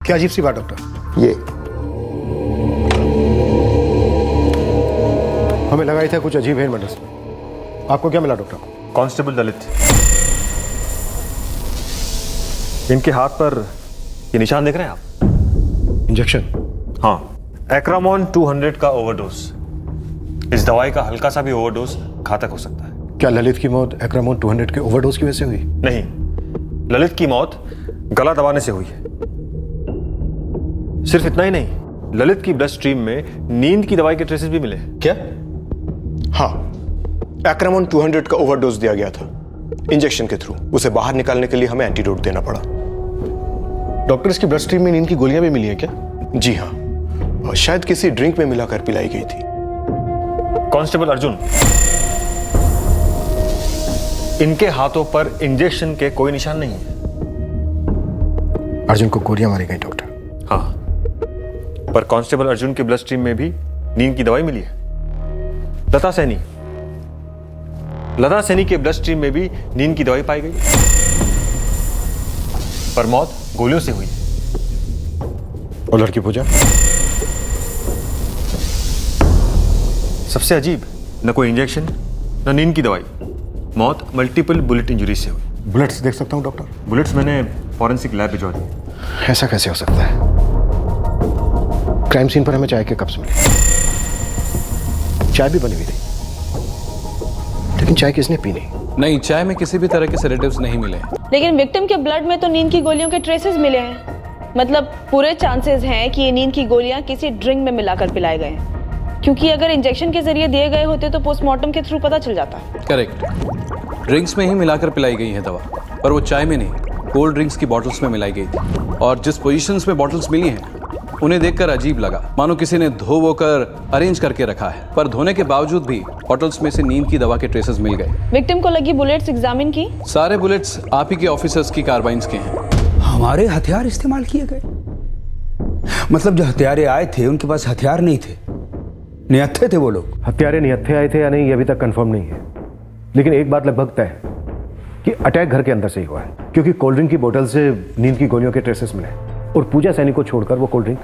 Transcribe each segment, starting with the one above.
क्या अजीब सी बात डॉक्टर। ये हमें लगा ही था कुछ अजीब है मर्डर्स में। आपको क्या मिला डॉक्टर? कांस्टेबल ललित, इनके हाथ पर ये निशान देख रहे हैं आप? इंजेक्शन? हाँ, एक्रामोन 200 का ओवरडोज। इस दवाई का हल्का सा भी ओवरडोज घातक हो सकता है। क्या ललित की मौत एक्रामोन 200 के ओवरडोज की वजह से हुई? नहीं, ललित की मौत गला दबाने से हुई है। सिर्फ इतना ही नहीं, ललित की ब्लड स्ट्रीम में नींद की दवाई के ट्रेसेस भी मिले। क्या? हाँ, एक्रामोन 200 का ओवरडोज दिया गया था इंजेक्शन के थ्रू। उसे बाहर निकालने के लिए हमें एंटीडोट देना पड़ा। डॉक्टर, इसकी ब्लड स्ट्रीम में नींद की गोलियां भी मिली हैं क्या? जी हाँ, और शायद किसी ड्रिंक में मिलाकर पिलाई गई थी। कांस्टेबल अर्जुन, इनके हाथों पर इंजेक्शन के कोई निशान नहीं है। अर्जुन को गोलियां मारी गई डॉक्टर। हाँ, पर कांस्टेबल अर्जुन के ब्लड स्ट्रीम में भी नींद की दवाई मिली है। लता सैनी के ब्लड स्ट्रीम में भी नींद की दवाई पाई गई, पर मौत गोलियों से हुई। और लड़की पूजा? सबसे अजीब, न कोई इंजेक्शन न नींद की दवाई, मौत मल्टीपल बुलेट इंजरी से हुई। बुलेट्स देख सकता हूं डॉक्टर? बुलेट्स मैंने फॉरेंसिक लैब भिजवा दी। ऐसा कैसे हो सकता है? क्राइम सीन पर हमें चाय के कप्स मिले, चाय भी बनी हुई थी, लेकिन चाय किसने पी नहीं, चाय में किसी भी तरह के सेडेटिव्स नहीं मिले। लेकिन विक्टिम के ब्लड में तो नींद की गोलियों के ट्रेसेस मिले हैं। मतलब पूरे चांसेस हैं कि ये नींद की गोलियां किसी ड्रिंक में मिलाकर पिलाए गए हैं, क्योंकि अगर इंजेक्शन के जरिए दिए गए होते तो पोस्टमार्टम के थ्रू पता चल जाता। करेक्ट, ड्रिंक्स में ही मिलाकर पिलाई गई है दवा, पर वो चाय में नहीं, कोल्ड ड्रिंक्स की बॉटल्स में मिलाई गई थी। और जिस पोजीशंस में बॉटल्स मिली हैं उन्हें देखकर अजीब लगा, मानो किसी ने धो वो कर अरेंज करके रखा है। पर धोने के बावजूद भी बॉटल्स में से नींद की दवा के ट्रेसेस मिल गए। विक्टिम को लगी बुलेट्स एग्जामिन की? सारे बुलेट्स आप ही के ऑफिसर्स की कार्बाइन्स के हैं। हमारे हथियार इस्तेमाल किए गए? मतलब जो हथियारे आए थे उनके पास हथियार नहीं थे, निहत्थे थे वो लोग। हत्यारे निहत्थे आए थे या नहीं ये अभी तक कंफर्म नहीं है, लेकिन एक बात लगभग तय है कि अटैक घर के अंदर से ही हुआ है, क्योंकि कोल्ड ड्रिंक की बोतल से नींद की गोलियों के ट्रेसेस मिले और पूजा सैनी को छोड़कर वो कोल्ड ड्रिंक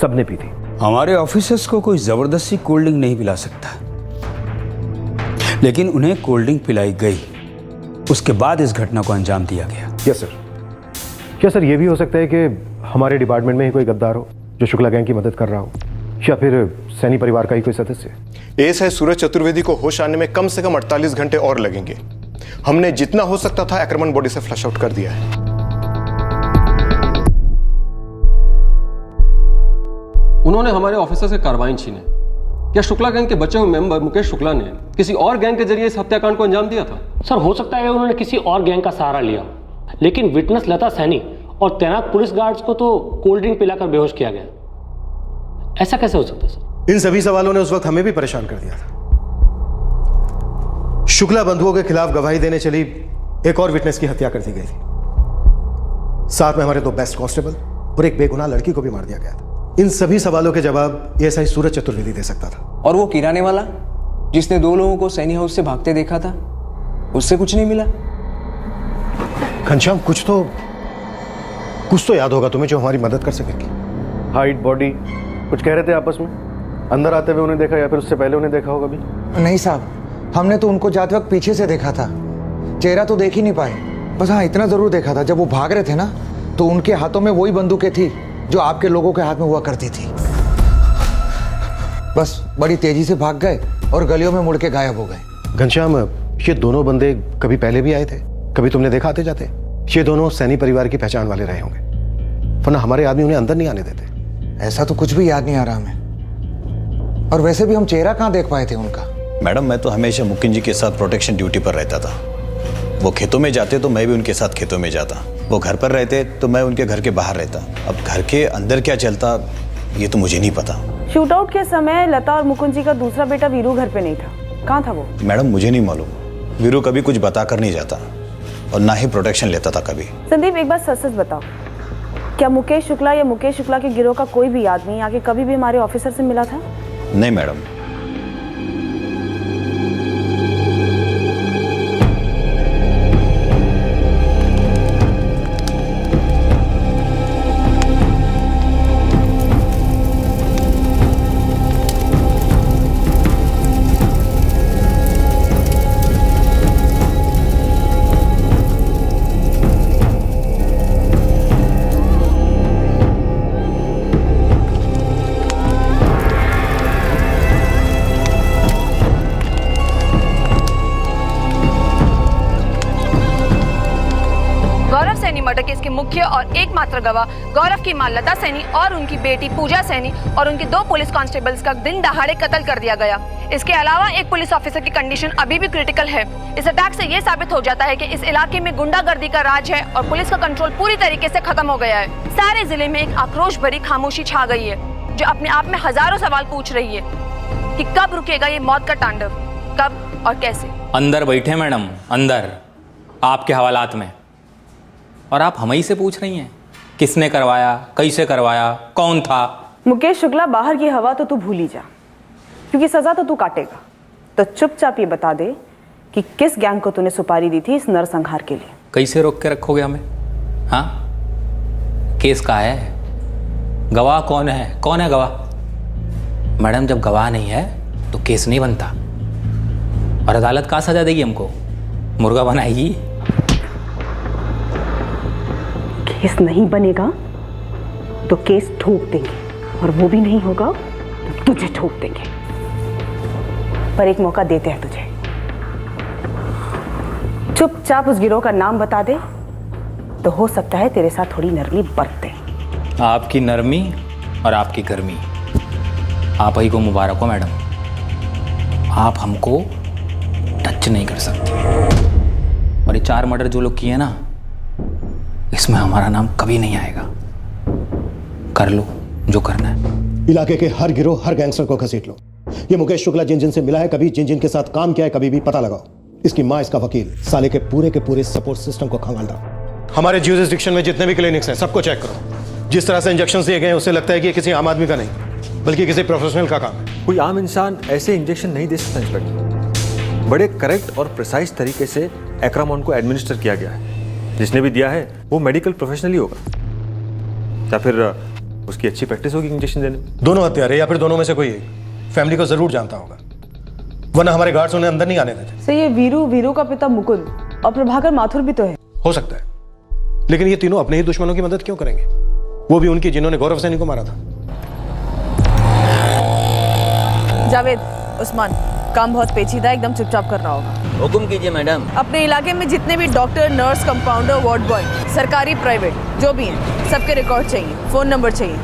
सबने पी थी। हमारे ऑफिसर्स को कोई जबरदस्ती कोल्ड ड्रिंक नहीं पिला सकता, लेकिन उन्हें कोल्ड ड्रिंक पिलाई गई, उसके बाद इस घटना को अंजाम दिया गया। Yes sir. क्या सर ये भी हो सकता है कि हमारे डिपार्टमेंट में ही कोई गद्दार हो जो शुक्ला गैंग की मदद कर रहा हो, या फिर सैनी परिवार का ही कोई सदस्य? एएसआई सूरज चतुर्वेदी को होश आने में कम से कम 48 घंटे और लगेंगे। हमने जितना हो सकता था एक्रामन बॉडी से फ्लश आउट कर दिया है। उन्होंने हमारे ऑफिसर से कार्बाइन छीने। क्या शुक्ला गैंग के बचे हुए मेंबर मुकेश शुक्ला ने किसी और गैंग के जरिए इस हत्याकांड को अंजाम दिया था? सर, हो सकता है उन्होंने किसी और गैंग का सहारा लिया, लेकिन विटनेस लता सैनी और तैनात पुलिस गार्ड्स को तो कोल्ड ड्रिंक पिलाकर बेहोश किया गया। ऐसा कैसे हो सकता है सर? इन सभी सवालों ने उस वक्त हमें भी परेशान कर दिया था। शुक्ला बंधुओं के खिलाफ गवाही देने चली एक और विटनेस की हत्या कर दी गई थी, साथ में हमारे दो बेस्ट कांस्टेबल और एक बेगुनाह लड़की को भी मार दिया गया था। इन सभी सवालों के जवाब एएसआई सूरज चतुर्वेदी दे सकता था। और वो किराने वाला जिसने 2 लोगों को सैनी हाउस से भागते देखा था, उससे कुछ नहीं मिला? घनश्याम, कुछ तो याद होगा तुम्हें जो हमारी मदद कर सकेगी। हाइट, बॉडी, कुछ कह रहे थे आपस में? अंदर आते हुए उन्हें देखा या फिर उससे पहले उन्हें देखा होगा भी? नहीं साहब, हमने तो उनको जाते वक्त पीछे से देखा था, चेहरा तो देख ही नहीं पाए। बस हाँ, इतना जरूर देखा था, जब वो भाग रहे थे ना तो उनके हाथों में वही बंदूकें थी जो आपके लोगों के हाथ में हुआ करती थी। बस बड़ी तेजी से भाग गए और गलियों में मुड़ के गायब हो गए। घनश्याम, ये दोनों बंदे कभी पहले भी आए थे? कभी तुमने देखा आते जाते? ये दोनों सैनी परिवार की पहचान वाले रहे होंगे, वरना हमारे आदमी उन्हें अंदर नहीं आने देते। ऐसा तो कुछ भी याद नहीं आ रहा हमें, और वैसे भी हम चेहरा कहाँ देख पाए थे उनका। मैडम, मैं तो हमेशा मुकिन जी के साथ प्रोटेक्शन ड्यूटी पर रहता था। वो खेतों में जाते तो मैं भी उनके साथ खेतों में जाता, वो घर पर रहते तो मैं उनके घर के बाहर रहता। अब घर के अंदर क्या चलता ये तो मुझे नहीं पता। शूटआउट के समय लता और मुकुंद जी का दूसरा बेटा वीरू घर पे नहीं था, कहाँ था वो? मैडम, मुझे नहीं मालूम। वीरू कभी कुछ बता कर नहीं जाता और ना ही प्रोटेक्शन लेता था कभी। संदीप, एक बात सच बताओ, क्या मुकेश शुक्ला या मुकेश शुक्ला के गिरोह का कोई भी आदमी आगे कभी भी हमारे ऑफिसर से मिला था? नहीं मैडम। सैनी मर्डर केस के मुख्य और एकमात्र गवाह गौरव की मां लता सैनी और उनकी बेटी पूजा सैनी और उनके 2 पुलिस कांस्टेबल्स का दिन दहाड़े कत्ल कर दिया गया। इसके अलावा एक पुलिस ऑफिसर की कंडीशन अभी भी क्रिटिकल है। इस अटैक से ये साबित हो जाता है कि इस इलाके में गुंडागर्दी का राज है और पुलिस का कंट्रोल पूरी तरीके से खत्म हो गया है। सारे जिले में एक आक्रोश भरी खामोशी छा गई है, जो अपने आप में हजारों सवाल पूछ रही है कि कब रुकेगा ये मौत का तांडव, कब और कैसे। अंदर बैठे मैडम, अंदर आपके हवालात में, और आप हम ही से पूछ रही हैं किसने करवाया, कैसे करवाया, कौन था। मुकेश शुक्ला, बाहर की हवा तो तू भूल ही जा, क्योंकि सजा तो तू काटेगा। तो चुपचाप ये बता दे कि किस गैंग को तूने सुपारी दी थी इस नरसंहार के लिए। कैसे रोक के रखोगे हमें? हाँ, केस का है, गवाह कौन है? कौन है गवाह? मैडम, जब गवाह नहीं है तो केस नहीं बनता, और अदालत का सजा देगी हमको, मुर्गा बनाएगी। केस नहीं बनेगा तो केस ठोक देंगे, और वो भी नहीं होगा तो तुझे ठोक देंगे। पर एक मौका देते हैं तुझे, चुपचाप उस गिरोह का नाम बता दे, तो हो सकता है तेरे साथ थोड़ी नरमी बरते। आपकी नरमी और आपकी गर्मी, आप ही को मुबारक हो मैडम। आप हमको टच नहीं कर सकती, और ये 4 मर्डर जो लोग किए ना, इसमें हमारा नाम कभी नहीं आएगा। कर लो जो करना है। इलाके के हर गिरोह, हर गैंगस्टर को घसीट लो। ये मुकेश शुक्ला जिन जिन से मिला है, कभी जिन जिन के साथ काम किया है, कभी भी पता लगाओ। इसकी माँ, इसका वकील, साले के पूरे सपोर्ट सिस्टम को खंगाल दो। हमारे ज्यूरिसडिक्शन में जितने भी क्लिनिक्स हैं, सबको चेक करो। जिस तरह से इंजेक्शन दिए गए हैं, उससे लगता है कि ये किसी आम आदमी का नहीं, बल्कि किसी प्रोफेशनल का काम है। कोई आम इंसान ऐसे इंजेक्शन नहीं दे सकता इंस्पेक्टर। बड़े करेक्ट और प्रिसाइज तरीके से एक्रामोन को एडमिनिस्टर किया गया है। जिसने भी दिया है वो मेडिकल प्रोफेशनल ही होगा, या फिर उसकी अच्छी प्रैक्टिस होगी इंजेक्शन देने में। दोनों हत्यारे या फिर दोनों में से कोई एक फैमिली को जरूर जानता होगा, वरना हमारे गार्ड्स उन्हें अंदर नहीं आने देते। सर, ये वीरू का पिता मुकुंद और प्रभाकर माथुर भी तो है। हो सकता है, लेकिन ये तीनों अपने ही दुश्मनों की मदद क्यों करेंगे? वो भी उनकी जिन्होंने गौरव सैनी को मारा था। जावेद, उस्मान, काम बहुत पेचीदा, एकदम चुपचाप करना होगा। हुक्म कीजिए मैडम। अपने इलाके में जितने भी doctor, nurse, compounder, ward boy, सरकारी, प्राइवेट, जो भी हैं, सबके रिकॉर्ड चाहिए, फोन नंबर चाहिए।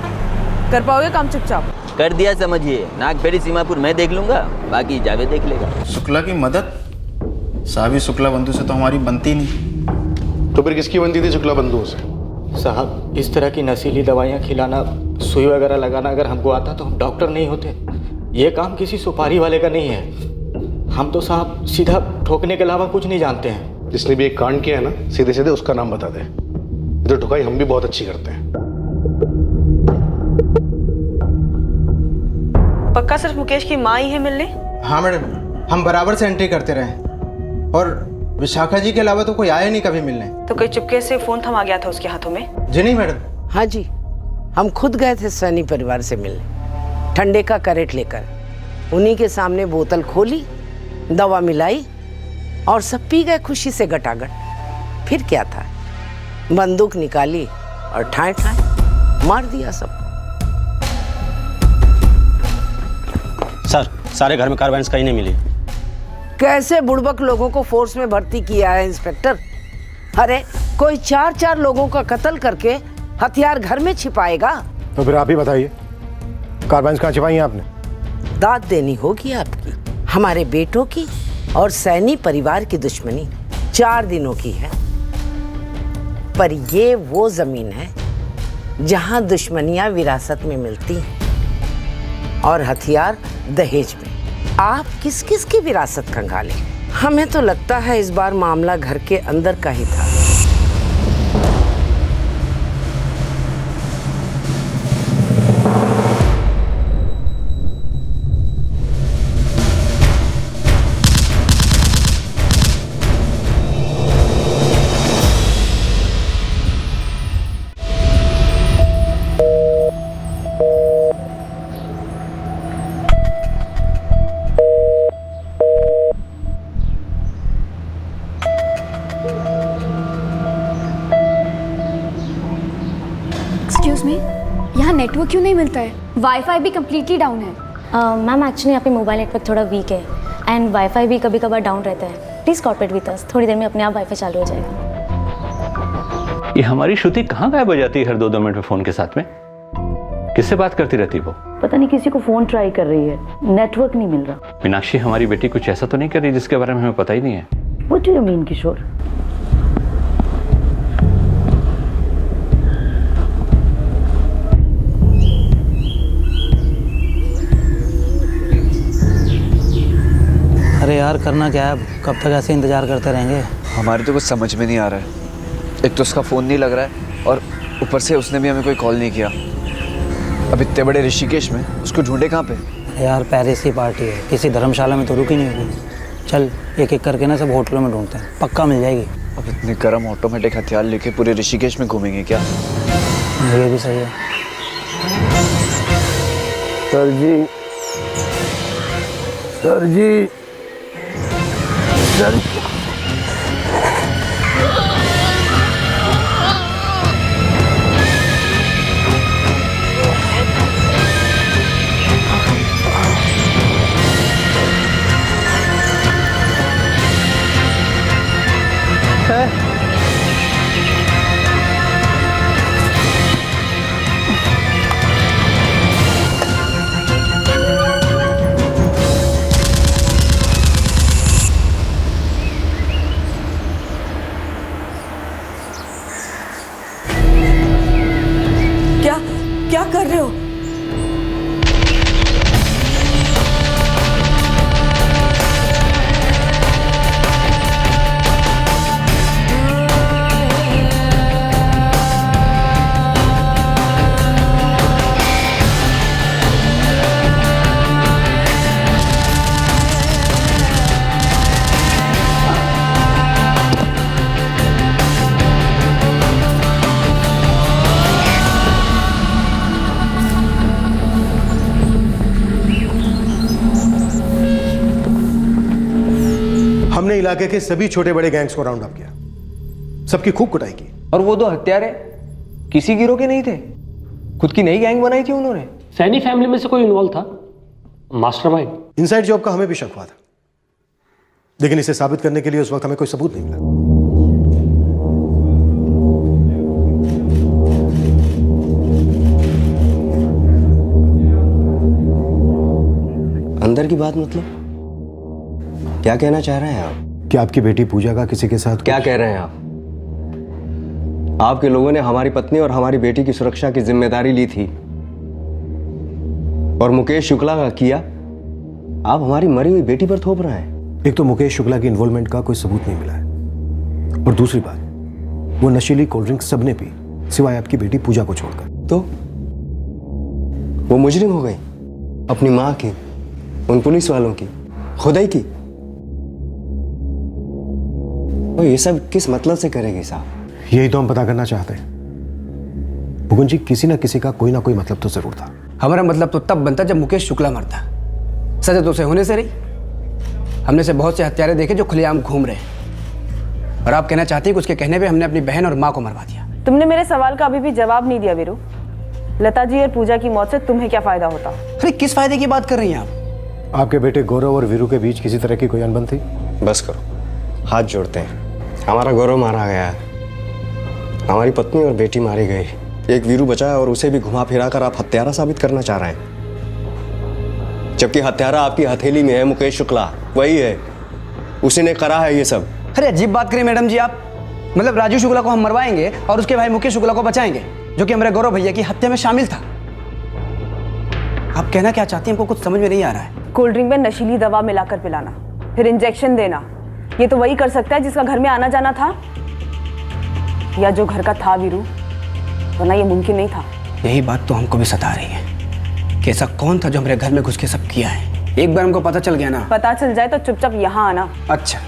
कर पाओगे काम चुपचाप? कर दिया, समझिए। नागफेड़ी सीमापुर मैं देख लूंगा, बाकी जावेद देख लेगा। शुक्ला की मदद? साहब, शुक्ला बंधु से तो हमारी बनती नहीं। तो फिर किसकी बनती थी शुक्ला बंधुओं से? साहब, इस तरह की नशीली दवाइयाँ खिलाना, सुई वगैरह लगाना अगर हमको आता तो हम डॉक्टर नहीं होते। ये काम किसी सुपारी वाले का नहीं है। हम तो साहब सीधा ठोकने के अलावा कुछ नहीं जानते हैं। जिसने भी एक कांड किया है ना, सीधे सीधे उसका नाम बता दे। तो ठुकाई हम भी बहुत अच्छी करते हैं। पक्का सिर्फ मुकेश की माँ ही है मिलने? हाँ मैडम, हम बराबर से एंट्री करते रहे, और विशाखा जी के अलावा तो कोई आया नहीं कभी मिलने। तो कोई चुपके से फोन थमा गया था उसके हाथों में? जी नहीं मैडम। हाँ जी, हम खुद गए थे सैनी परिवार से मिलने, ठंडे का कैरेट लेकर। उन्हीं के सामने बोतल खोली, दवा मिलाई और सब पी गए खुशी से गटागट। फिर क्या था, बंदूक निकाली और ठाए ठाए मार दिया सब। सर, सारे घर में कार्बाइन्स कहीं नहीं मिली। कैसे बुड़बक लोगों को फोर्स में भर्ती किया है इंस्पेक्टर? अरे कोई 4 लोगों का कत्ल करके हथियार घर में छिपाएगा? तो फिर आप ही बताइए, कार्बाइन्स कहाँ छिपाई हैं आपने? दाद देनी होगी आपकी। हमारे बेटों की और सैनी परिवार की दुश्मनी 4 दिनों की है, पर ये वो जमीन है जहां दुश्मनियां विरासत में मिलती हैं और हथियार दहेज में। आप किस किस की विरासत खंगाले? हमें तो लगता है इस बार मामला घर के अंदर का ही था। एक्सक्यूज मी, यहाँ नेटवर्क क्यों नहीं मिलता है? वाईफाई भी कम्प्लीटली डाउन है। मैम, एक्चुअली यहाँ पे मोबाइल नेटवर्क थोड़ा वीक है, एंड वाईफाई भी कभी कभार डाउन रहता है। प्लीज़ कॉर्पोरेट विद अस, थोड़ी देर में अपने आप वाईफाई चालू हो जाएगा। ये हमारी श्रुति कहाँ गायब हो जाती है हर 2-2 मिनट में फोन के साथ में? किससे बात करती रहती वो? पता नहीं किसी को फोन ट्राई कर रही है, नेटवर्क नहीं मिल रहा। मीनाक्षी, हमारी बेटी कुछ ऐसा तो नहीं कर रही जिसके बारे में हमें पता ही नहीं है? What do you mean, किशोर? अरे यार, करना क्या है? कब तक ऐसे इंतजार करते रहेंगे? हमारे तो कुछ समझ में नहीं आ रहा है। एक तो उसका फ़ोन नहीं लग रहा है और ऊपर से उसने भी हमें कोई कॉल नहीं किया। अब इतने बड़े ऋषिकेश में उसको ढूंढे कहाँ पे? यार, पेरिस की पार्टी है, किसी धर्मशाला में तो रुकी नहीं होगी। चल एक एक करके ना सब होटलों में ढूंढते हैं, पक्का मिल जाएगी। अब इतने गर्म ऑटोमेटिक हथियार लेके पूरे ऋषिकेश में घूमेंगे क्या? ये भी सही है। सर जी, सर जी, सर क्या कर रहे हो? हमने इलाके के सभी छोटे बड़े गैंग्स को राउंड अप किया, सबकी खूब कुटाई की। और वो दो हत्यारे किसी गिरोह के नहीं थे, खुद की नई गैंग बनाई थी उन्होंने। सैनी फैमिली में से कोई इन्वॉल्व था? मास्टरमाइंड? इनसाइड जॉब का हमें भी शक हुआ था, लेकिन इसे साबित करने के लिए उस वक्त हमें कोई सबूत नहीं मिला। अंदर की बात मतलब क्या कहना चाह रहे हैं आप? कि आपकी बेटी पूजा का किसी के साथ क्या कह रहे हैं आप? आपके लोगों ने हमारी पत्नी और हमारी बेटी की सुरक्षा की जिम्मेदारी ली थी और मुकेश शुक्ला का किया, आप हमारी मरी हुई बेटी पर थोप रहे हैं। एक तो मुकेश शुक्ला की इन्वॉल्वमेंट का कोई सबूत नहीं मिला है, और दूसरी बात, वो नशीली कोल्ड ड्रिंक सबने पी सिवाय आपकी बेटी पूजा को छोड़कर। तो वो मुजरिम हो गई, अपनी माँ की, उन पुलिस वालों की, खुदाई की। तो ये सब किस मतलब से करेगी साहब? यही तो हम पता करना चाहते हैं मुकुंद जी। किसी ना किसी का कोई ना कोई मतलब तो जरूर था। हमारा मतलब तो तब बनता जब मुकेश शुक्ला मरता। सजा तो उसे होने से रही। हमने से बहुत से हत्यारे देखे जो खुलेआम घूम रहे हैं, और आप कहना चाहती हैं कि उसके कहने पे हमने अपनी बहन और माँ को मरवा दिया। तुमने मेरे सवाल का अभी भी जवाब नहीं दिया वीरू। लता जी और पूजा की मौत से तुम्हें क्या फायदा होता? अरे किस फायदे की बात कर रही हैं आप? आपके बेटे गौरव और वीरू के बीच किसी तरह की कोई अनबन थी? बस करो, हाथ जोड़ते हैं। हमारा गौरव मारा गया है, हमारी पत्नी और बेटी मारी गई, एक वीरू बचा है और उसे भी घुमा फिरा कर आप हत्यारा साबित करना चाह रहे हैं, जबकि हत्यारा आपकी हथेली में है मुकेश शुक्ला, वही है, उसी ने करा है ये सब। अरे अजीब बात करें मैडम जी आप। मतलब राजू शुक्ला को हम मरवाएंगे और उसके भाई मुकेश शुक्ला को बचाएंगे, जो कि हमारे गौरव भैया की हत्या में शामिल था। आप कहना क्या चाहती हैं? हमको कुछ समझ में नहीं आ रहा है। कोल्ड ड्रिंक में नशीली दवा मिलाकर पिलाना, फिर इंजेक्शन देना, ये तो वही कर सकता है जिसका घर में आना जाना था, या जो घर का था वीरू, वरना ये मुमकिन नहीं था। यही बात तो हमको भी सता रही है कि ऐसा कौन था जो हमारे घर में घुस के सब किया है। एक बार हमको पता चल गया ना। पता चल जाए तो चुपचाप यहाँ आना। अच्छा,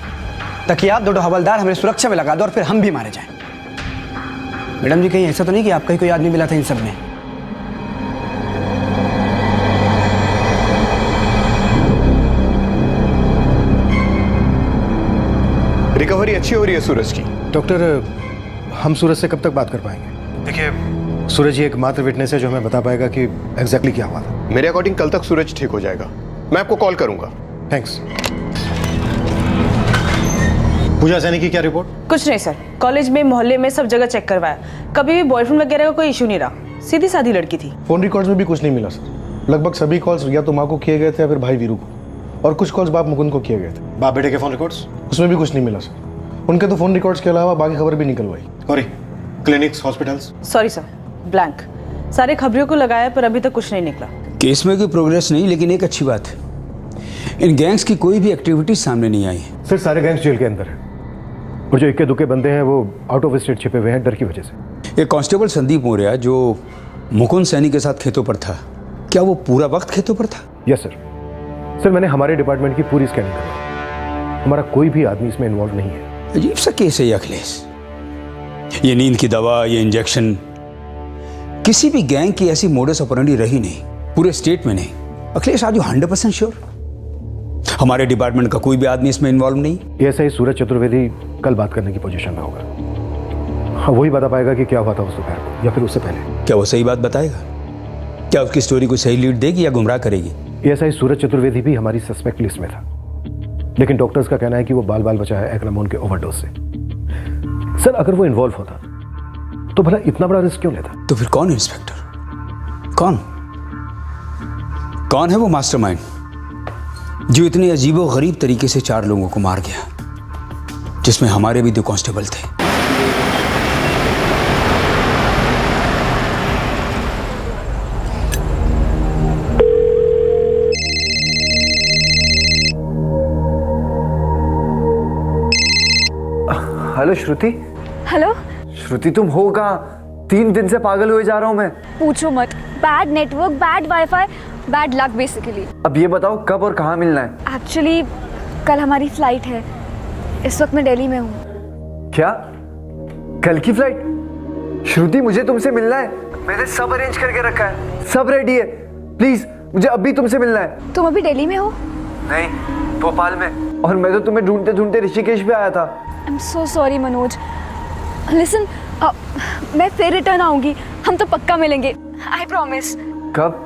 ताकि आप दो हवलदार हमें सुरक्षा में लगा दो और फिर हम भी मारे जाएं। मैडम जी, कहीं ऐसा तो नहीं कि आपका ही कोई आदमी मिला था इन सब में? रिकवरी अच्छी हो रही है सूरज की। डॉक्टर, हम सूरज से कब तक बात कर पाएंगे? देखिए, सूरज ही एकमात्र विटनेस है जो हमें बता पाएगा कि एग्जैक्टली क्या हुआ था। मेरे अकॉर्डिंग कल तक सूरज ठीक हो जाएगा, मैं आपको कॉल करूंगा। थैंक्स। पूजा सैनी की क्या रिपोर्ट? कुछ नहीं सर, कॉलेज में मोहल्ले में सब जगह चेक करवाया, कभी भी बॉयफ्रेंड वगैरह का कोई इशू नहीं रहा, सीधी सादी लड़की थी। फोन रिकॉर्ड्स में भी कुछ नहीं मिला सर। लगभग सभी कॉल्स या तो माँ को किए गए थे या फिर भाई वीरू को, और कुछ कॉल्स बाप मुकुंद को किए गए थे। बाप बेटे के फोन रिकॉर्ड्स? उसमें भी कुछ नहीं मिला सर। उनके तो फोन रिकॉर्ड्स के अलावा बाकी खबर भी निकलवाई। और clinics, hospitals? Sorry sir, blank. सारे खबरों को लगाया पर अभी तक कुछ नहीं निकला। केस में कोई प्रोग्रेस नहीं, लेकिन एक अच्छी बात है, इन गैंग्स की कोई भी एक्टिविटी सामने नहीं आई है। सर सारे गैंग्स जेल के अंदर हैं और जो इक्के दुक्के बंदे हैं वो आउट ऑफ स्टेट छिपे हुए हैं डर की वजह से। एक कांस्टेबल संदीप मौर्य जो मुकुंद सैनी के साथ खेतों पर था, क्या वो पूरा वक्त खेतों पर था? Yes sir. सर मैंने हमारे डिपार्टमेंट की पूरी स्कैनिंग करी, हमारा कोई भी आदमी इसमें इन्वॉल्व नहीं है। अजीब सा केस है ये अखिलेश। ये नींद की दवा, ये इंजेक्शन, किसी भी गैंग की ऐसी मोडस ऑपरेंडी रही नहीं पूरे स्टेट में। नहीं अखिलेश, आज 100% श्योर हमारे डिपार्टमेंट का कोई भी आदमी इसमें इन्वॉल्व नहीं? ऐसा ही सूरज चतुर्वेदी कल बात करने की पोजीशन में होगा। हाँ, वही बता पाएगा कि क्या हुआ था उस दोपहर को या फिर उससे पहले। क्या वो सही बात बताएगा? क्या उसकी स्टोरी को सही लीड देगी या गुमराह करेगी? ऐसा ही सूरज चतुर्वेदी भी हमारी सस्पेक्ट लिस्ट में था, लेकिन डॉक्टर्स का कहना है कि वो बाल बाल बचा है एक्रामोन के ओवरडोज से। सर अगर वो इन्वॉल्व होता तो भला इतना बड़ा रिस्क क्यों लेता? तो फिर कौन इंस्पेक्टर? कौन है वो मास्टरमाइंड जो इतने अजीबो गरीब तरीके से 4 लोगों को मार गया, जिसमें हमारे भी 2 कांस्टेबल थे? हेलो श्रुति। हेलो श्रुति तुम हो कहाँ? 3 दिन से पागल हुए जा रहा हूँ मैं। पूछो मत, bad network, bad wifi, bad luck basically. अब ये बताओ कब और कहाँ मिलना है? एक्चुअली कल हमारी फ्लाइट है, इस वक्त मैं दिल्ली में हूँ। क्या? कल की फ्लाइट? श्रुति मुझे तुमसे मिलना है, मैंने सब अरेंज करके रखा है, सब रेडी है। प्लीज मुझे अभी तुमसे मिलना है। तुम अभी दिल्ली में हो? नहीं, भोपाल में। और मैं तो तुम्हें ढूंढते ढूंढते ऋषिकेश भी आया था। I am so sorry Manoj. Listen, मैं फिर रिटर्न आऊंगी, हम तो पक्का मिलेंगे, आई प्रॉमिस। कब?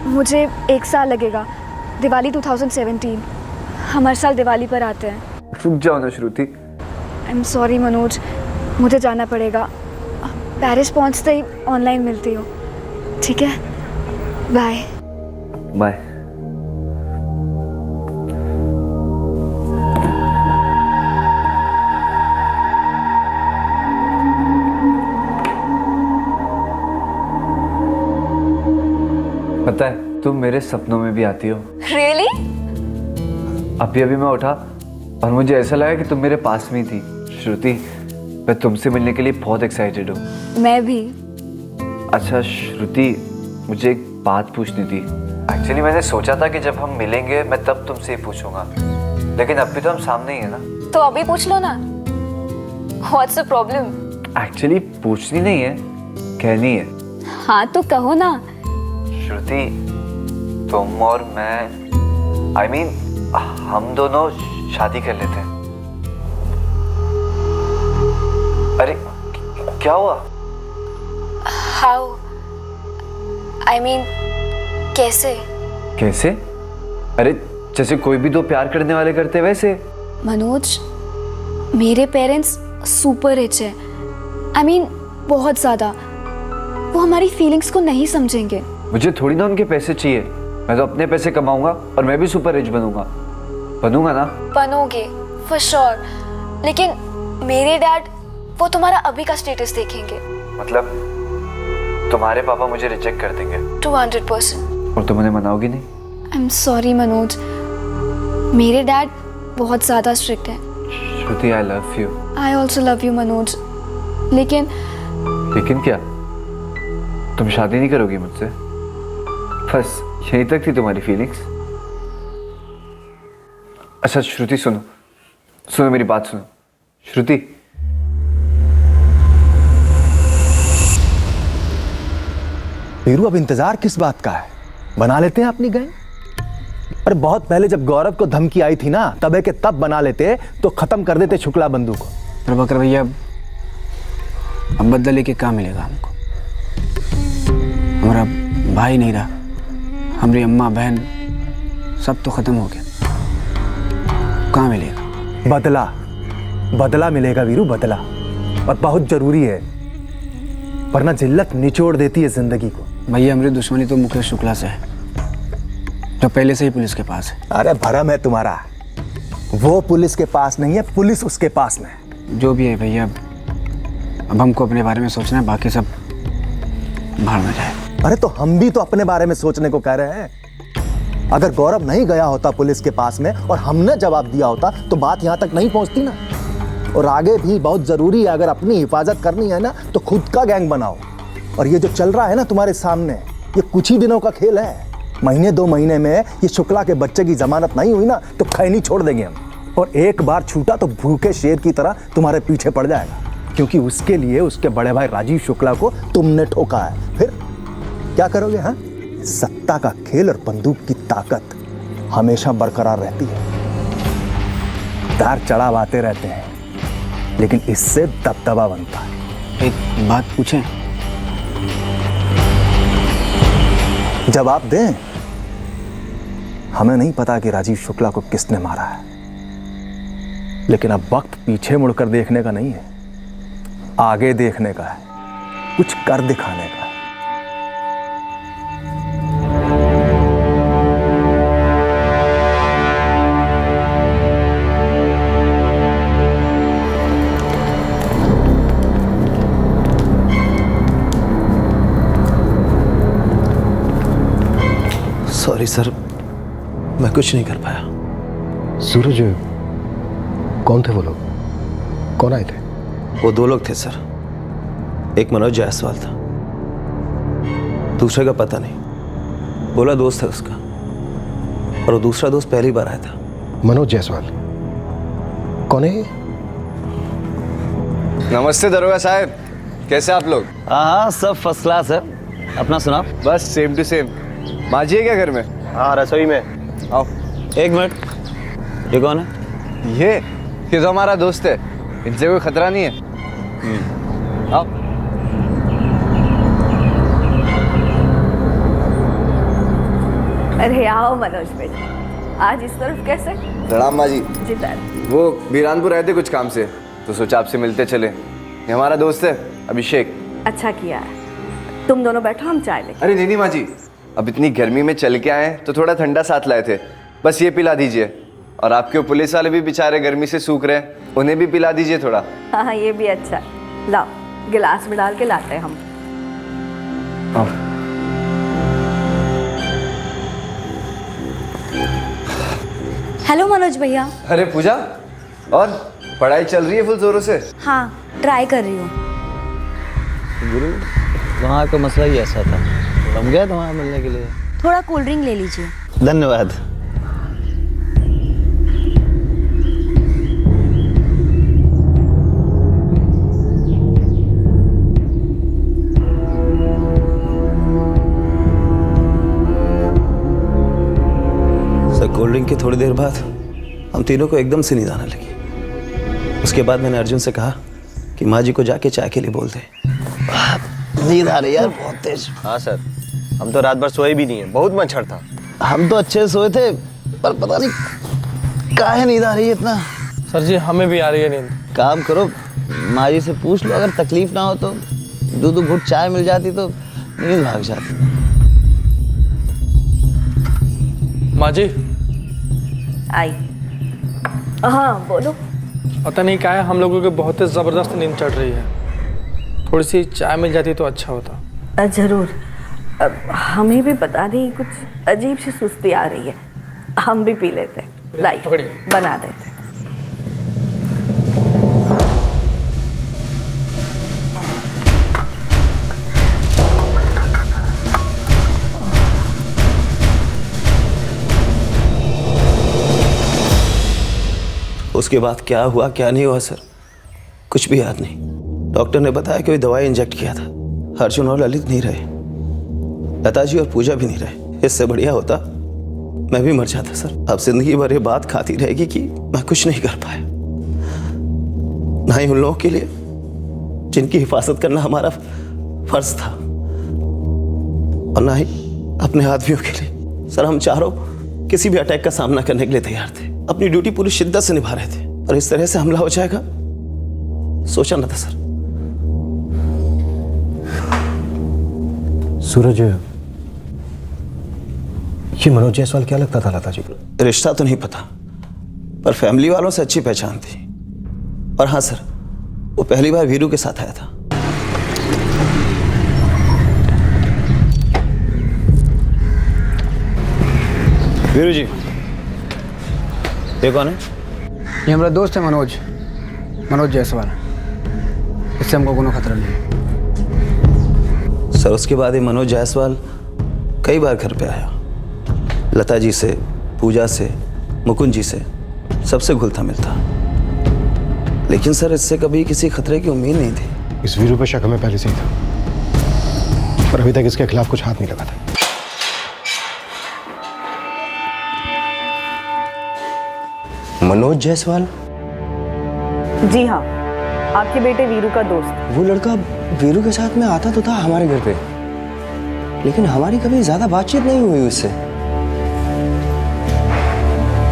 मुझे 1 साल लगेगा, दिवाली 2017। हम हर साल दिवाली पर आते हैं। रुक जाओ ना श्रुति। आई एम सॉरी मनोज, मुझे जाना पड़ेगा। पेरिस पहुंचते ही ऑनलाइन मिलती हूँ, ठीक है? Bye bye. पता है तुम मेरे सपनों में भी आती हो। Really? अभी मैं उठा और मुझे ऐसा लगा कि तुम मेरे पास में ही थी। श्रुति मैं तुमसे मिलने के लिए बहुत एक्साइटेड हूँ। मैं भी। अच्छा श्रुति, मुझे एक बात पूछनी थी। एक्चुअली मैंने सोचा था कि जब हम मिलेंगे मैं तब तुमसे ही पूछूंगा, लेकिन अभी तो हम सामने ही है ना। तो अभी पूछ लो ना। What's the problem? एक्चुअली पूछनी नहीं है, कहनी है। हाँ तो कहो ना। श्रुति तुम और मैं, I mean, हम दोनों शादी कर लेते हैं। अरे क्या हुआ? How? I mean, कैसे? कैसे? अरे जैसे कोई भी 2 प्यार करने वाले करते वैसे। मनोज, मेरे पेरेंट्स सुपर रिच है। I mean, बहुत ज्यादा। वो हमारी फीलिंग्स को नहीं समझेंगे। मुझे थोड़ी ना उनके पैसे चाहिए, मैं तो अपने पैसे कमाऊंगा और मैं भी सुपर रिच बनूंगा ना। बनोगे फॉर श्योर, लेकिन मेरे डैड वो तुम्हारा अभी का स्टेटस देखेंगे। मतलब तुम्हारे पापा मुझे रिजेक्ट कर देंगे? 200%। और तुम उन्हें मनाओगी नहीं? आई एम सॉरी मनोज, मेरे डैड बहुत ज्यादा स्ट्रिक्ट है। Shruti I love you. I also love you Manoj, लेकिन क्या? तुम शादी नहीं करोगी मुझसे? बस यहीं तक थी तुम्हारी फीलिंग्स? अच्छा श्रुति सुनो मेरी बात सुनो। श्रुति वीरू, अब इंतजार किस बात का है? बना लेते हैं अपनी गैंग। अरे बहुत पहले जब गौरव को धमकी आई थी ना, तब है कि तब बना लेते तो खत्म कर देते शुक्ला बंधु को। प्रभाकर भैया, अब बदला लेके क्या मिलेगा हमको? हमारा भाई नहीं रहा, हमारी अम्मा बहन सब तो खत्म हो गया, कहाँ मिलेगा बदला? बदला मिलेगा वीरू, बदला, और बहुत जरूरी है, वरना जिल्लत निचोड़ देती है जिंदगी को। भैया मेरी दुश्मनी तो मुकेश शुक्ला से है, जो पहले से ही पुलिस के पास है। अरे भरम है तुम्हारा, वो पुलिस के पास नहीं है, पुलिस उसके पास में है। जो भी है भैया, अब हमको अपने बारे में सोचना है, बाकी सब बाहर में जाए। अरे तो हम भी तो अपने बारे में सोचने को कह रहे हैं। अगर गौरव नहीं गया होता पुलिस के पास में और हमने जवाब दिया होता तो बात यहां तक नहीं पहुंचती ना। और आगे भी बहुत जरूरी है, अगर अपनी हिफाजत करनी है ना तो खुद का गैंग बनाओ। और ये जो चल रहा है ना तुम्हारे सामने, ये कुछ ही दिनों का खेल है। महीने 2 महीने में ये शुक्ला के बच्चे की जमानत नहीं हुई ना तो खैनी छोड़ देंगे हम, और एक बार छूटा तो भूखे शेर की तरह तुम्हारे पीछे पड़ जाएगा, क्योंकि उसके लिए उसके बड़े भाई राजीव शुक्ला को तुमने ठोका है। फिर क्या करोगे? हाँ, सत्ता का खेल और बंदूक की ताकत हमेशा बरकरार रहती है। उतार चढ़ाव आते रहते हैं, लेकिन इससे दबदबा बनता है। एक बात पूछें? जवाब दें। हमें नहीं पता कि राजीव शुक्ला को किसने मारा है, लेकिन अब वक्त पीछे मुड़कर देखने का नहीं है, आगे देखने का है, कुछ कर दिखाने का है। सॉरी सर, मैं कुछ नहीं कर पाया। सूरज, कौन थे वो लोग? कौन आए थे? वो 2 लोग थे सर, एक मनोज जायसवाल था, दूसरे का पता नहीं, बोला दोस्त है उसका, और वो दूसरा दोस्त पहली बार आया था। मनोज जायसवाल कौन है? नमस्ते दरोगा साहब, कैसे आप लोग? हाँ सब फर्स्ट क्लास है। अपना सुनाओ। बस सेम टू सेम। माजी है क्या घर में? हाँ रसोई में। आओ। 1 मिनट, ये कौन है? ये तो हमारा दोस्त है, इनसे कोई खतरा नहीं है। आओ। अरे आओ मनोज भाई, आज इस तरफ कैसे? प्रणाम माजी। जिधर वो बीरानपुर आए थे कुछ काम से, तो सोचा आपसे मिलते चले। ये हमारा दोस्त है अभिषेक। अच्छा किया है, तुम दोनों बैठो, हम चाय लेंगे। अरे नहीं माजी, अब इतनी गर्मी में चल के आए तो थोड़ा ठंडा साथ लाए थे, बस ये पिला दीजिए। और आपके पुलिस वाले भी बेचारे गर्मी से सूख रहे हैं, उन्हें भी पिला दीजिए थोड़ा। हाँ ये भी अच्छा है, लाओ गिलास में डाल के लाते हैं हम। हेलो मनोज भैया। अरे पूजा, और पढ़ाई चल रही है फुल जोरों से? हाँ ट्राई कर रही हूँ। गुरु, वहाँ का मसला ही ऐसा था, हम गए वहाँ मिलने के लिए। थोड़ा कोल्ड ड्रिंक ले लीजिए। धन्यवाद। सर कोल्ड ड्रिंक के थोड़ी देर बाद हम तीनों को एकदम से नींद आने लगी। उसके बाद मैंने अर्जुन से कहा कि माँ जी को जाके चाय के लिए बोल दे। नींद आ रही यार बहुत तेज। हाँ सर, हम तो रात भर सोए भी नहीं है, बहुत मच्छर था। हम तो अच्छे सोए थे, पर पता नहीं काहे नींद आ रही है इतना। सर जी हमें भी आ रही है नींद। काम करो, माँ जी से पूछ लो, अगर तकलीफ ना हो तो 2 घूंट चाय मिल जाती तो नींद भाग जाती। माँ जी। आई। हाँ बोलो। पता नहीं क्या है, हम लोगों को बहुत ज़बरदस्त नींद चढ़ रही है, थोड़ी सी चाय मिल जाती तो अच्छा होता। जरूर, हमें भी पता नहीं कुछ अजीब सी सुस्ती आ रही है, हम भी पी लेते, लाइट बना देते। उसके बाद क्या हुआ क्या नहीं हुआ सर, कुछ भी याद नहीं। डॉक्टर ने बताया कि कोई दवाई इंजेक्ट किया था। अर्जुन और ललित नहीं रहे, लता जी और पूजा भी नहीं रहे। इससे बढ़िया होता मैं भी मर जाता सर। अब जिंदगी भर ये बात खाती रहेगी कि मैं कुछ नहीं कर पाया, ना ही उन लोगों के लिए जिनकी हिफाजत करना हमारा फर्ज था, और ना ही अपने आदमियों के लिए। सर हम चारों किसी भी अटैक का सामना करने के लिए तैयार थे, अपनी ड्यूटी पूरी शिद्दत से निभा रहे थे, और इस तरह से हमला हो जाएगा सोचा ना था सर। सूरज, ये मनोज जायसवाल क्या लगता था लता जी को? रिश्ता तो नहीं पता, पर फैमिली वालों से अच्छी पहचान थी। और हाँ सर, वो पहली बार वीरू के साथ आया था। वीरू जी, ये कौन है? ये हमारा दोस्त है मनोज जायसवाल। इससे हमको कोनो खतरा नहीं है। सर उसके बाद ये मनोज जायसवाल कई बार घर पे आया। लता जी से, पूजा से, मुकुंद जी से, सबसे घुलता मिलता। लेकिन सर इससे कभी किसी खतरे की उम्मीद नहीं थी। इस वीरू पे शक हमें पहले से ही था, पर अभी तक इसके खिलाफ कुछ हाथ नहीं लगा था। मनोज जायसवाल? जी हाँ, आपके बेटे वीरू का दोस्त। वो लड़का वीरू के साथ में आता तो था हमारे घर पे, लेकिन हमारी कभी ज्यादा बातचीत नहीं हुई उससे।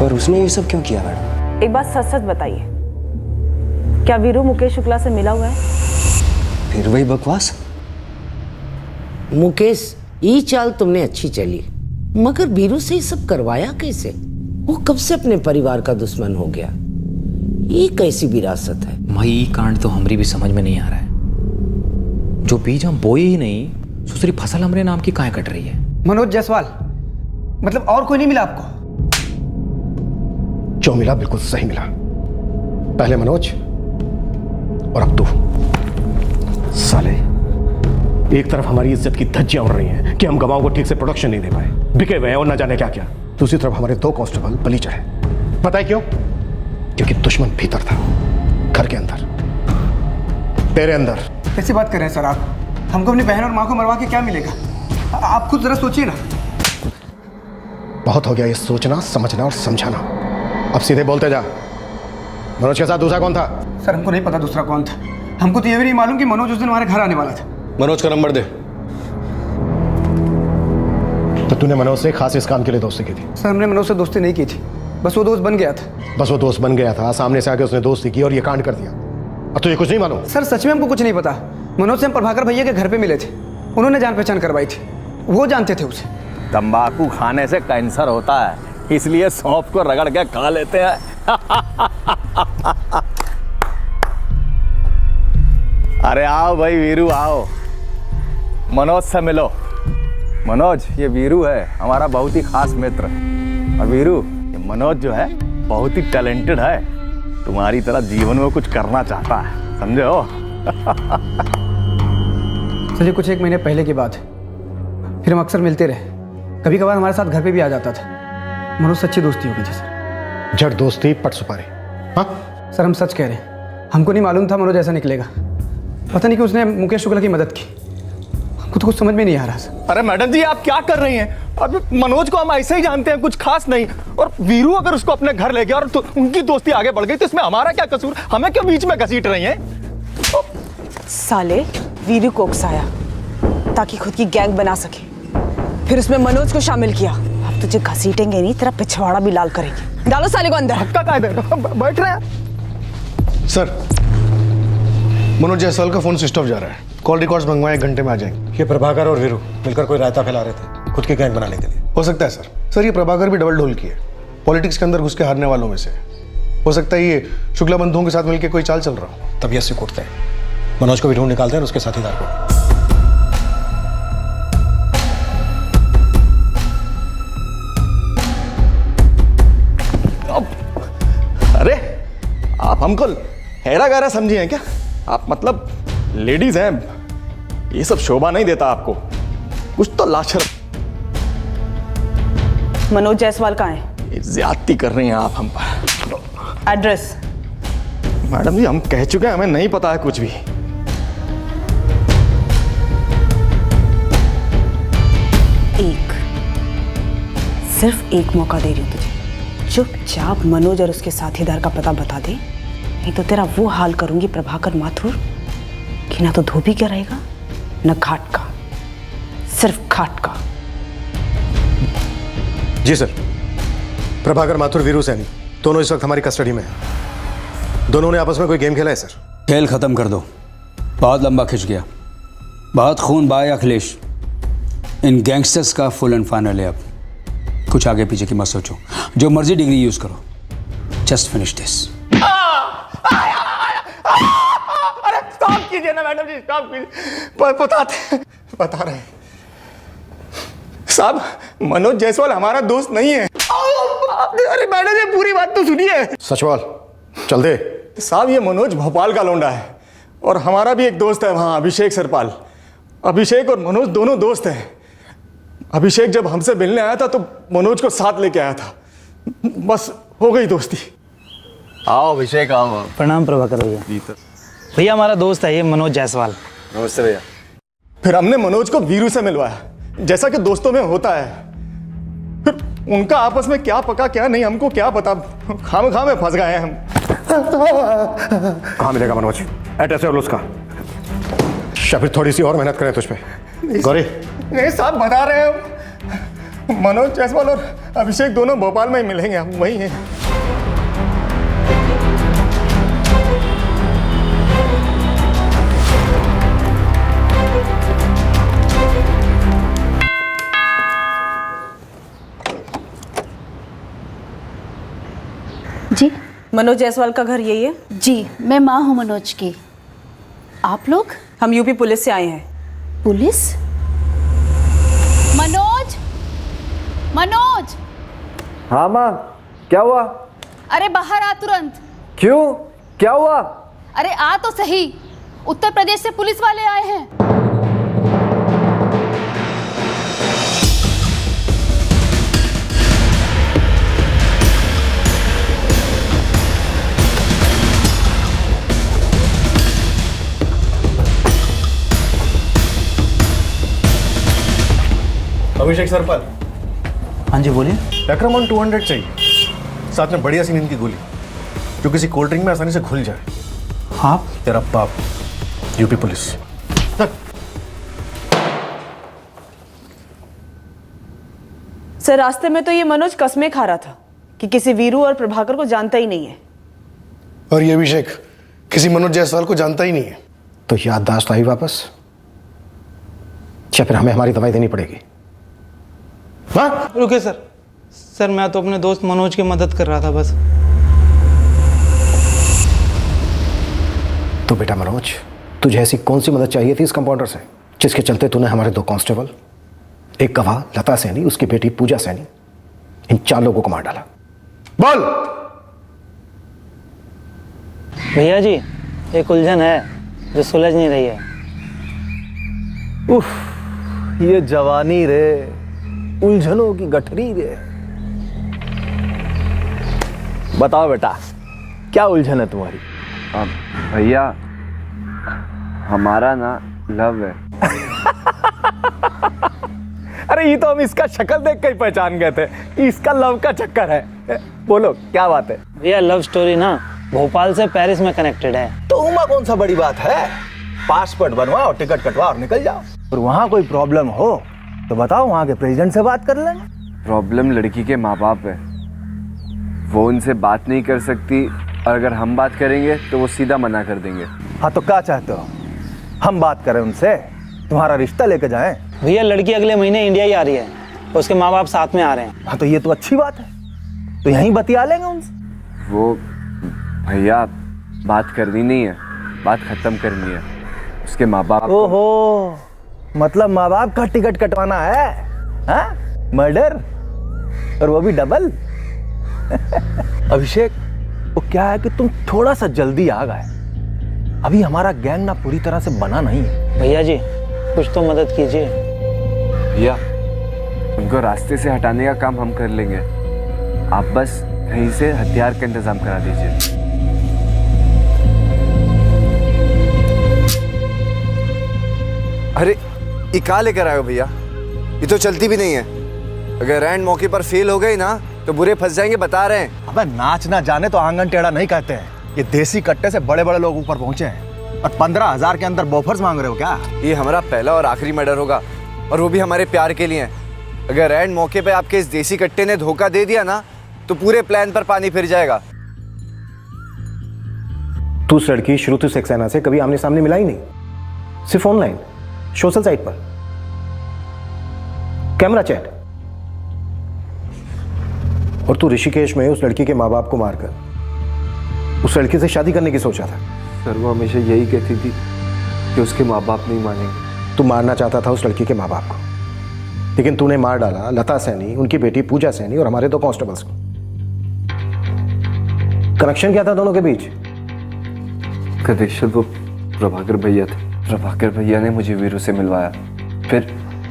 पर उसने ये सब क्यों किया मैडम? एक बात सच सच बताइए, क्या वीरू मुकेश शुक्ला से मिला हुआ है? फिर वही बकवास। मुकेश, ये चाल तुमने अच्छी चली, मगर वीरू से ये सब करवाया कैसे? वो कब से अपने परिवार का दुश्मन हो गया? ये कैसी विरासत है? भाई ये कांड तो हमारी भी समझ में नहीं आ रहा है। जो बीज हम बोए ही नहीं, दूसरी फसल हमारे नाम की काहे कट रही है? मनोज जायसवाल, मतलब और कोई नहीं मिला आपको? जो मिला बिल्कुल सही मिला। पहले मनोज और अब तू। साले, एक तरफ हमारी इज्जत की धज्जियां उड़ रही हैं कि हम गवाहों को ठीक से प्रोडक्शन नहीं दे पाए, बिके हुए हैं और न जाने क्या क्या। दूसरी तरफ हमारे 2 कांस्टेबल बली चढ़े। पता है क्यों? क्योंकि दुश्मन भीतर था, घर के अंदर, तेरे अंदर। कैसी बात कर रहे हैं सर आप? हमको अपनी बहन और माँ को मरवा के क्या मिलेगा? आप खुद जरा सोचिए ना। बहुत हो गया ये सोचना, समझना और समझाना। अब सीधे बोलते जा। मनोज के साथ दूसरा कौन था? सर हमको नहीं पता दूसरा कौन था। हमको तो ये भी नहीं मालूम कि मनोज उस दिन हमारे घर आने वाला था। मनोज का नंबर दे। तो तूने मनोज से खास इस काम के लिए दोस्ती की थी? सर हमने मनोज से दोस्ती नहीं की थी, बस वो दोस्त बन गया था। बस वो दोस्त बन गया था, सामने से आके उसने दोस्ती की और ये कांड कर दिया। अब तुझे कुछ नहीं मालूम? सर सच में हमको कुछ नहीं पता। मनोज से हम प्रभाकर भैया के घर पे मिले थे, उन्होंने जान पहचान करवाई थी, वो जानते थे उसे। तंबाकू खाने से कैंसर होता है, इसलिए सौंफ को रगड़ के खा लेते हैं। अरे आओ भाई वीरू, आओ मनोज से मिलो। मनोज, ये वीरू है हमारा बहुत ही खास मित्र। और वीरू, ये मनोज जो है बहुत ही टैलेंटेड है, तुम्हारी तरह जीवन में कुछ करना चाहता है, समझे हो? सर ये कुछ 1 महीने पहले की बात है, फिर हम अक्सर मिलते रहे, कभी कभार हमारे साथ घर पे भी आ जाता था। मनोज सच्ची दोस्ती हो गई थी सर। जड़ दोस्ती पट सुपारी। हाँ सर हम सच कह रहे हैं, हमको नहीं मालूम था मनोज ऐसा निकलेगा। पता नहीं कि उसने मुकेश शुक्ला की मदद की, हमको तो कुछ समझ में नहीं आ रहा सर। अरे मैडम जी, आप क्या कर रही हैं? अब मनोज को हम ऐसे ही जानते हैं, कुछ खास नहीं। और वीरू अगर उसको अपने घर ले गया और तो उनकी दोस्ती आगे बढ़ गई तो इसमें हमारा क्या कसूर? हमें क्यों बीच में घसीट रही हैं? साले, वीरू को उकसाया ताकि खुद की गैंग बना सके, फिर उसमें मनोज को शामिल किया। अब तुझे घसीटेंगे नहीं, तेरा पिछवाड़ा भी लाल करेंगे। डालो साले को अंदर। धक्का कायदे बैठ रहे हैं। सर, मनोज जायसवाल का फोन स्विच ऑफ जा रहा है। कॉल रिकॉर्ड्स मंगवाए, 1 घंटे में आ जाएंगे। ये प्रभाकर और वीरू मिलकर कोई रायता फैला रहे थे खुद की गैंग बनाने के लिए। हो सकता है सर। सर ये प्रभाकर भी डबल ढोल की है, पॉलिटिक्स के अंदर घुस के हारने वालों में से। हो सकता है ये शुक्ला बंधुओं के साथ मिलकर कोई चाल चल रहा हो। तब ये से कूटते हैं, मनोज को भी ढूंढ निकालते हैं और उसके साथीदार को। अरे आप हमको हैरा गहरा समझिए हैं क्या? आप मतलब लेडीज हैं, ये सब शोभा नहीं देता आपको। कुछ तो लाशर। मनोज जायसवाल कहाँ है? ज्यादती कर रही हैं आप हम पर। एड्रेस? मैडम जी हम कह चुके हैं, हमें नहीं पता है कुछ भी। सिर्फ एक मौका दे रही हूँ तुझे, चुपचाप मनोज और उसके साथीदार का पता बता दे, नहीं तो तेरा वो हाल करूंगी प्रभाकर माथुर कि ना तो धोबी क्या रहेगा न घाट का, सिर्फ घाट का। जी सर। प्रभाकर माथुर, वीरू सैनी दोनों इस वक्त हमारी कस्टडी में हैं। दोनों ने आपस में कोई गेम खेला है सर? खेल ख़त्म कर दो, बहुत लंबा खिंच गया, बहुत खून बहाया अखिलेश। इन गैंगस्टर्स का फुल एंड फाइनल है अब। कुछ आगे पीछे की मत सोचो, जो मर्जी डिग्री यूज़ करो, जस्ट फिनिश दिस। अरे स्टॉप कीजिए ना मैडम जी, स्टॉप कीजिए। बता रहे हैं साहब, मनोज जायसवाल हमारा दोस्त नहीं है। अरे मैडम जी पूरी बात तो सुनिए। सच बोल, चल दे। साहब ये मनोज भोपाल का लौंडा है और हमारा भी एक दोस्त है वहाँ, अभिषेक सरपाल। अभिषेक और मनोज दोनों दोस्त हैं। अभिषेक जब हमसे मिलने आया था तो मनोज को साथ लेके आया था, बस हो गई दोस्ती। आओ अभिषेक, आओ। प्रणाम प्रभाकर भैया। भैया हमारा दोस्त है ये मनोज जायसवाल। नमस्ते भैया। फिर हमने मनोज को वीरू से मिलवाया, जैसा कि दोस्तों में होता है। फिर उनका आपस में क्या पका क्या नहीं हमको क्या पता, खाम में फंस गए हैं हम। कहाँ मिलेगा मनोज? एड्रेस है उसका, या फिर थोड़ी सी और मेहनत करें तुझ पे? गौरी नहीं साहब, बता रहे हैं मनोज जायसवाल और अभिषेक दोनों भोपाल में ही मिलेंगे, हम वही हैं। जी मनोज जायसवाल का घर यही है? जी, मैं माँ हूँ मनोज की। आप लोग? हम यूपी पुलिस से आए हैं। पुलिस? मनोज, मनोज। हाँ माँ, क्या हुआ? अरे बाहर आ तुरंत। क्यों, क्या हुआ? अरे आ तो सही, उत्तर प्रदेश से पुलिस वाले आए हैं। अभिषेक सरपाल। हाँ जी बोलिए। एक्रामोन 200 चाहिए, साथ में बढ़िया सी नींद की गोली जो किसी कोल्ड ड्रिंक में आसानी से घुल जाए। हाँ तेरा बाप यूपी पुलिस। सर रास्ते में तो ये मनोज कस्में खा रहा था कि किसी वीरू और प्रभाकर को जानता ही नहीं है। और ये अभिषेक किसी मनोज जायसवाल को जानता ही नहीं है। तो याददाश्त आई वापस, या फिर हमें हमारी दवाई देनी पड़ेगी? हाँ रुके सर। सर मैं तो अपने दोस्त मनोज की मदद कर रहा था बस। तो बेटा मनोज, तुझे ऐसी कौन सी मदद चाहिए थी इस कंपाउंडर से, जिसके चलते तूने हमारे 2 कांस्टेबल, एक गवाह लता सैनी, उसकी बेटी पूजा सैनी, इन 4 लोगों को मार डाला? बोल। भैया जी एक उलझन है जो सुलझ नहीं रही है। उफ, ये जवानी रे, उलझनों की गठरी रे। बताओ बेटा, क्या उलझन है तुम्हारी? भैया हमारा ना लव है। अरे ये तो हम इसका शक्ल देख कर ही पहचान गए थे कि इसका लव का चक्कर है। बोलो क्या बात है? भैया लव स्टोरी ना भोपाल से पेरिस में कनेक्टेड है। तो उमा कौन सा बड़ी बात है, पासपोर्ट बनवाओ, टिकट कटवाओ और निकल जाओ। और वहाँ कोई प्रॉब्लम हो तो बताओ, वहाँ के प्रेसिडेंट से बात कर लेंगे। प्रॉब्लम लड़की के माँ बाप है, वो उनसे बात नहीं कर सकती, और अगर हम बात करेंगे तो वो सीधा मना कर देंगे। हाँ तो क्या चाहते हो, हम बात करें उनसे, तुम्हारा रिश्ता लेके जाएं? भैया लड़की अगले महीने इंडिया ही आ रही है, उसके माँ बाप साथ में आ रहे हैं। हाँ तो ये तो अच्छी बात है, तो यहीं बतिया लेंगे उनसे। वो भैया बात करनी नहीं है, बात खत्म करनी है। उसके माँ बाप। ओहो, मतलब माँ बाप का टिकट कटवाना है? हाँ, मर्डर, और वो भी डबल। अभिषेक, वो क्या है कि तुम थोड़ा सा जल्दी आ गए, अभी हमारा गैंग ना पूरी तरह से बना नहीं है। भैया जी कुछ तो मदद कीजिए। भैया उनको रास्ते से हटाने का काम हम कर लेंगे, आप बस कहीं से हथियार का इंतजाम करा दीजिए। अरे ये कहाँ लेकर आए हो भैया, ये तो चलती भी नहीं है। अगर एंड मौके पर फेल हो गई ना तो बुरे फंस जाएंगे, बता रहे हैं। अबे नाच ना जाने तो आंगन टेढ़ा नहीं कहते हैं। ये देसी कट्टे से बड़े बड़े लोग ऊपर पहुंचे हैं और 15,000 के अंदर बॉफर्स मांग रहे हो क्या? ये हमारा पहला और आखिरी मर्डर होगा, और वो भी हमारे प्यार के लिए। अगर एंड मौके पे आपके इस देसी कट्टे ने धोखा दे दिया ना तो पूरे प्लान पर पानी फिर जाएगा। तू उस लड़की श्रुति सक्सेना से कभी आमने सामने मिला ही नहीं, सिर्फ ऑनलाइन सोशल साइट पर कैमरा चैट। और तू ऋषिकेश में उस लड़की के माँ बाप को मारकर उस लड़की से शादी करने की सोचा था। सर वो हमेशा यही कहती थी कि उसके माँ बाप नहीं मानेंगे। तू मारना चाहता था उस लड़की के माँ बाप को, लेकिन तूने मार डाला लता सैनी, उनकी बेटी पूजा सैनी और हमारे 2 कांस्टेबल्स को। कनेक्शन क्या था दोनों के बीच? कनेक्शन वो प्रभाकर भैया थे। प्रभाकर भैया ने मुझे वीरू से मिलवाया, फिर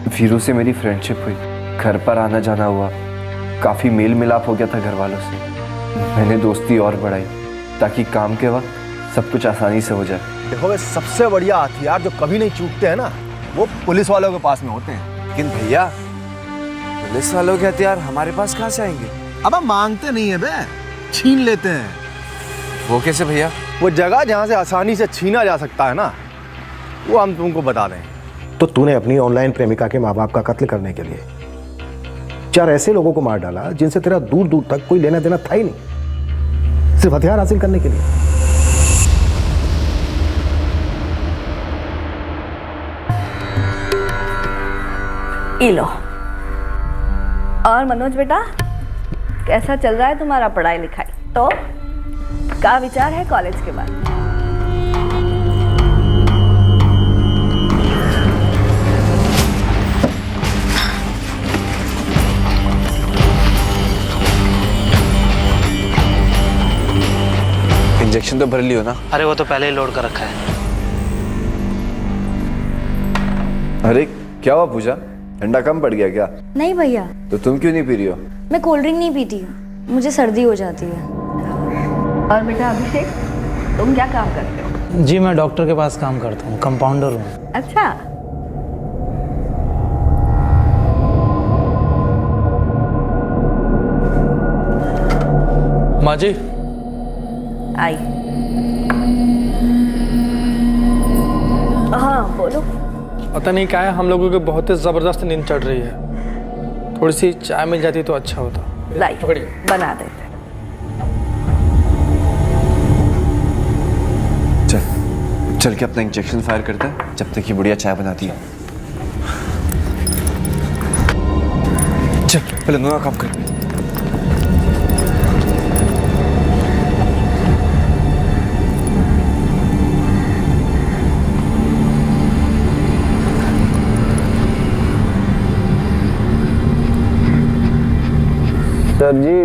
वीरू से मेरी फ्रेंडशिप हुई, घर पर आना जाना हुआ, काफ़ी मेल मिलाप हो गया था घर वालों से। मैंने दोस्ती और बढ़ाई ताकि काम के वक्त सब कुछ आसानी से हो जाए। देखो वे सबसे बढ़िया हथियार जो कभी नहीं चूकते हैं ना, वो पुलिस वालों के पास में होते हैं। लेकिन भैया पुलिस वालों के हथियार हमारे पास कहाँ से आएंगे? अब हम मांगते नहीं है बे, छीन लेते हैं। वो कैसे भैया? वो जगह जहाँ से आसानी से छीना जा सकता है ना, वो हम तुमको बता दें। तो तूने अपनी ऑनलाइन प्रेमिका के माँ बाप का कत्ल करने के लिए 4 ऐसे लोगों को मार डाला जिनसे तेरा दूर दूर तक कोई लेना देना था ही नहीं, सिर्फ हथियार हासिल करने के लिए। ये लो। और मनोज बेटा, कैसा चल रहा है तुम्हारा पढ़ाई लिखाई? तो क्या विचार है कॉलेज के बाद? इंजेक्शन तो भर लियो ना? अरे वो तो पहले ही लोड कर रखा है। अरे क्या हुआ पूजा, ठंडा कम पड़ गया क्या? नहीं भैया, तो तुम क्यों नहीं पी रही हो? मैं कोल्ड ड्रिंक नहीं पीती हूँ, मुझे सर्दी हो जाती है। और बेटा अभिषेक, तुम क्या काम करते हो? जी मैं डॉक्टर के पास काम करता हूँ, कंपाउंडर हूँ। अच्छा, माँ जी आई। हाँ बोलो। पता नहीं क्या है, हम लोगों को बहुत ही जबरदस्त नींद चढ़ रही है। थोड़ी सी चाय मिल जाती तो अच्छा होता। लाइट बना देते। चल के अपना इंजेक्शन फायर करता है जब तक ये बुढ़िया चाय बनाती है। चल पहले दोनों काम कर। सर जी,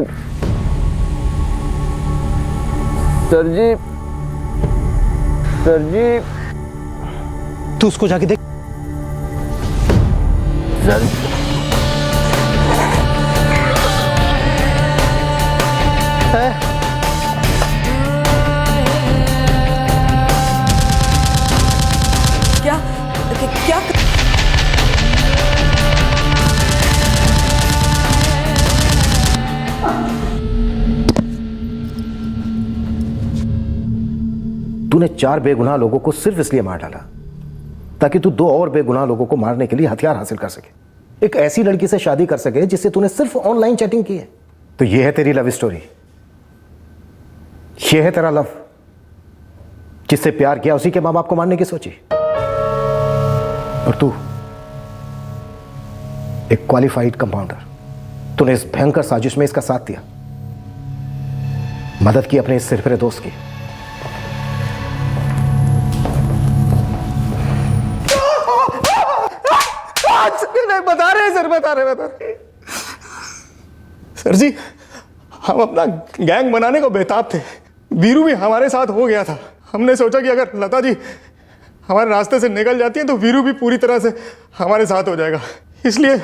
सर जी, सर जी, तू उसको जाके देख। सर क्या क्या? तूने 4 बेगुनाह लोगों को सिर्फ इसलिए मार डाला ताकि तू 2 और बेगुनाह लोगों को मारने के लिए हथियार हासिल कर सके, एक ऐसी लड़की से शादी कर सके जिससे तूने सिर्फ ऑनलाइन चैटिंग की है। तो यह है तेरी लव स्टोरी, यह है तेरा लव। जिससे प्यार किया उसी के मां बाप को मारने की सोची। और तू एक क्वालिफाइड कंपाउंडर, तूने इस भयंकर साजिश में इसका साथ दिया, मदद की अपने इस सिरफिरे दोस्त की। बता रहे सर जी, हम अपना गैंग बनाने को बेताब थे। वीरू भी हमारे साथ हो गया था। हमने सोचा कि अगर लता जी हमारे रास्ते से निकल जाती हैं तो वीरू भी पूरी तरह से हमारे साथ हो जाएगा, इसलिए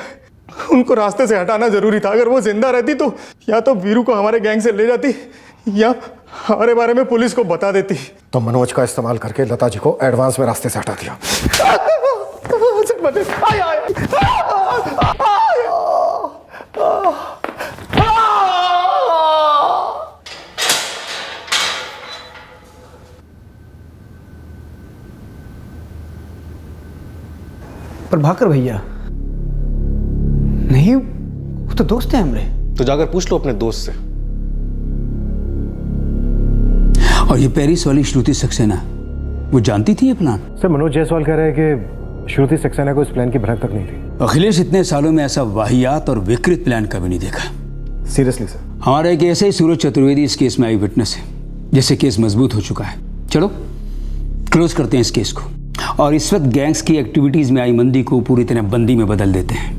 उनको रास्ते से हटाना जरूरी था। अगर वो जिंदा रहती तो या तो वीरू को हमारे गैंग से ले जाती या हमारे बारे में पुलिस को बता देती। तो मनोज का इस्तेमाल करके लता जी को एडवांस में रास्ते से हटा दिया। प्रभाकर भैया नहीं, वो तो दोस्त हैं हमरे। तो जाकर पूछ लो अपने दोस्त से। और ये पेरिस वाली श्रुति सक्सेना, वो जानती थी ये प्लान? सर मनोज जायसवाल कह रहे हैं कि श्रुति सक्सेना को इस प्लान की भनक तक नहीं थी। अखिलेश इतने सालों में ऐसा वाहियात और विकृत प्लान कभी नहीं देखा। Seriously sir? हमारा एक ऐसे ही सूरज चतुर्वेदी इस केस में आई विटनेस है, जैसे केस मजबूत हो चुका है। चलो क्लोज करते हैं इस केस को और इस वक्त गैंग्स की एक्टिविटीज में आई मंदी को पूरी तरह बंदी में बदल देते हैं।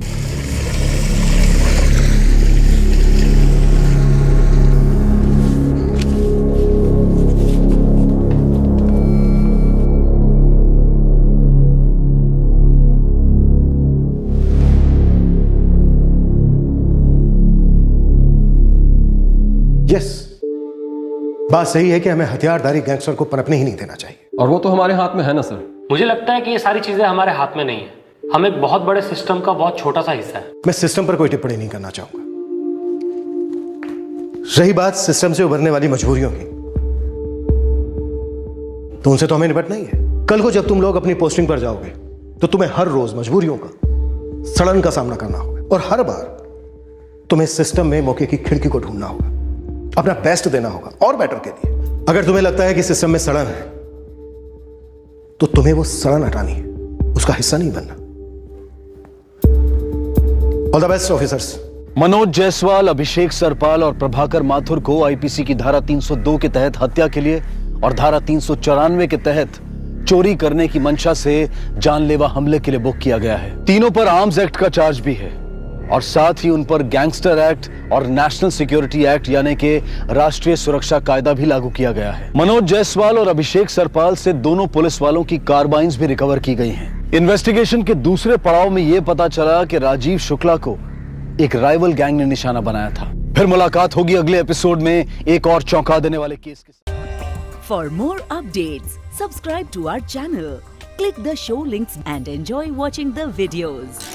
यस, बात सही है कि हमें हथियारधारी गैंगस्टर को पनपने ही नहीं देना चाहिए। और वो तो हमारे हाथ में है ना सर। मुझे लगता है कि ये सारी चीजें हमारे हाथ में नहीं है, हम एक बहुत बड़े सिस्टम का बहुत छोटा सा हिस्सा है। मैं सिस्टम पर कोई टिप्पणी नहीं करना चाहूंगा। रही बात सिस्टम से उभरने वाली मजबूरियों की, तो उनसे तो हमें निपटना ही है। कल को जब तुम लोग अपनी पोस्टिंग पर जाओगे तो तुम्हें हर रोज मजबूरियों का, सड़न का सामना करना होगा और हर बार तुम्हें सिस्टम में मौके की खिड़की को ढूंढना होगा, अपना बेस्ट देना होगा और बेटर के लिए। अगर तुम्हें लगता है कि सिस्टम में सड़न है तो तुम्हें वो सड़न हटानी है, उसका हिस्सा नहीं बनना। All the best officers. Manoj Jaiswal, Abhishek Sarpal और प्रभाकर माथुर को आईपीसी की धारा 302 के तहत हत्या के लिए और धारा 394 के तहत चोरी करने की मंशा से जानलेवा हमले के लिए बुक किया गया है। तीनों पर आर्म्स एक्ट का चार्ज भी है और साथ ही उन पर गैंगस्टर एक्ट और नेशनल सिक्योरिटी एक्ट यानी कि राष्ट्रीय सुरक्षा कायदा भी लागू किया गया है। मनोज जायसवाल और अभिषेक सरपाल से दोनों पुलिस वालों की कार्बाइन्स भी रिकवर की गई हैं। इन्वेस्टिगेशन के दूसरे पड़ाव में यह पता चला कि राजीव शुक्ला को एक राइवल गैंग ने निशाना बनाया था। फिर मुलाकात होगी अगले एपिसोड में एक और चौंका देने वाले केस के साथ। For more updates, subscribe to our channel, click the show links and enjoy watching the videos.